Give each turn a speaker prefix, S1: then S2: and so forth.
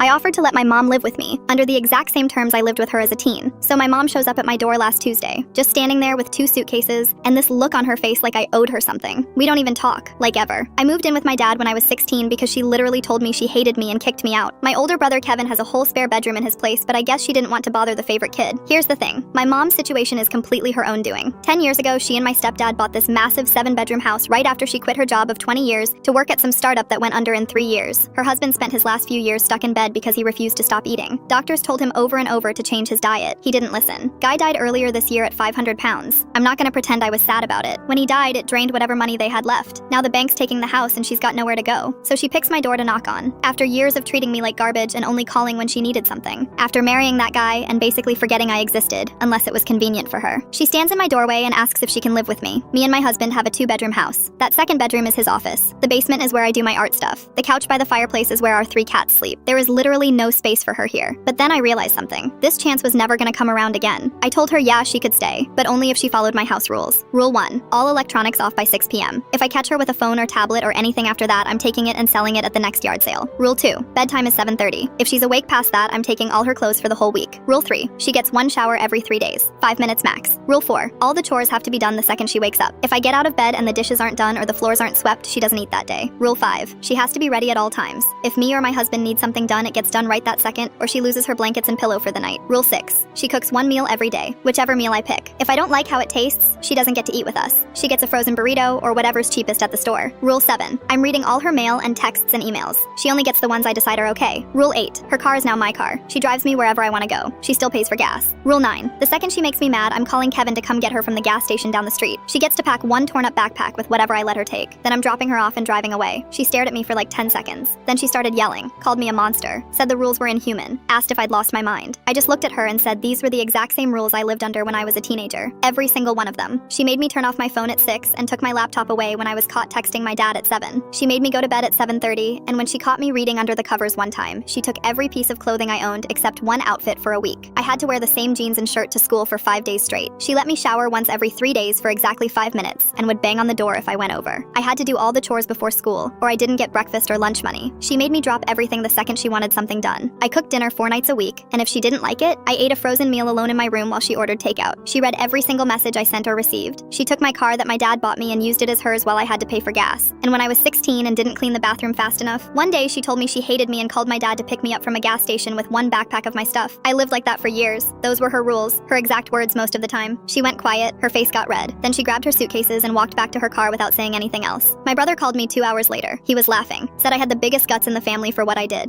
S1: I offered to let my mom live with me, under the exact same terms I lived with her as a teen. So my mom shows up at my door last Tuesday, just standing there with 2 suitcases, and this look on her face like I owed her something. We don't even talk, like ever. I moved in with my dad when I was 16 because she literally told me she hated me and kicked me out. My older brother Kevin has a whole spare bedroom in his place, but I guess she didn't want to bother the favorite kid. Here's the thing, my mom's situation is completely her own doing. 10 years ago, she and my stepdad bought this massive 7-bedroom house right after she quit her job of 20 years to work at some startup that went under in 3 years. Her husband spent his last few years stuck in bed because he refused to stop eating. Doctors told him over and over to change his diet. He didn't listen. Guy died earlier this year at 500 pounds. I'm not gonna pretend I was sad about it. When he died, it drained whatever money they had left. Now the bank's taking the house and she's got nowhere to go. So she picks my door to knock on, after years of treating me like garbage and only calling when she needed something. After marrying that guy and basically forgetting I existed, unless it was convenient for her. She stands in my doorway and asks if she can live with me. Me and my husband have a 2-bedroom house. That second bedroom is his office. The basement is where I do my art stuff. The couch by the fireplace is where our 3 cats sleep. There is literally no space for her here. But then I realized something. This chance was never gonna come around again. I told her yeah, she could stay, but only if she followed my house rules. Rule 1, all electronics off by 6 p.m. If I catch her with a phone or tablet or anything after that, I'm taking it and selling it at the next yard sale. Rule 2, bedtime is 7:30. If she's awake past that, I'm taking all her clothes for the whole week. Rule 3, she gets 1 shower every 3 days, 5 minutes max. Rule 4, all the chores have to be done the second she wakes up. If I get out of bed and the dishes aren't done or the floors aren't swept, she doesn't eat that day. Rule 5, she has to be ready at all times. If me or my husband needs something done, it gets done right that second, or she loses her blankets and pillow for the night. Rule 6, she cooks 1 meal every day, whichever meal I pick. If I don't like how it tastes, she doesn't get to eat with us. She gets a frozen burrito or whatever's cheapest at the store. Rule 7, I'm reading all her mail and texts and emails. She only gets the ones I decide are okay. Rule 8, her car is now my car. She drives me wherever I want to go. She still pays for gas. Rule 9, the second she makes me mad, I'm calling Kevin to come get her from the gas station down the street. She gets to pack 1 torn up backpack with whatever I let her take. Then I'm dropping her off and driving away. She stared at me for like 10 seconds. Then she started yelling, called me a monster, said the rules were inhuman, asked if I'd lost my mind. I just looked at her and said these were the exact same rules I lived under when I was a teenager. Every single one of them. She made me turn off my phone at 6 and took my laptop away when I was caught texting my dad at 7. She made me go to bed at 7:30, and when she caught me reading under the covers one time, she took every piece of clothing I owned except 1 outfit for a week. I had to wear the same jeans and shirt to school for 5 days straight. She let me shower once every 3 days for exactly 5 minutes and would bang on the door if I went over. I had to do all the chores before school, or I didn't get breakfast or lunch money. She made me drop everything the second she wanted something done. I cooked dinner 4 nights a week, and if she didn't like it, I ate a frozen meal alone in my room while she ordered takeout. She read every single message I sent or received. She took my car that my dad bought me and used it as hers while I had to pay for gas. And when I was 16 and didn't clean the bathroom fast enough, one day she told me she hated me and called my dad to pick me up from a gas station with 1 backpack of my stuff. I lived like that for years. Those were her rules, her exact words most of the time. She went quiet, her face got red. Then she grabbed her suitcases and walked back to her car without saying anything else. My brother called me 2 hours later. He was laughing, said I had the biggest guts in the family for what I did.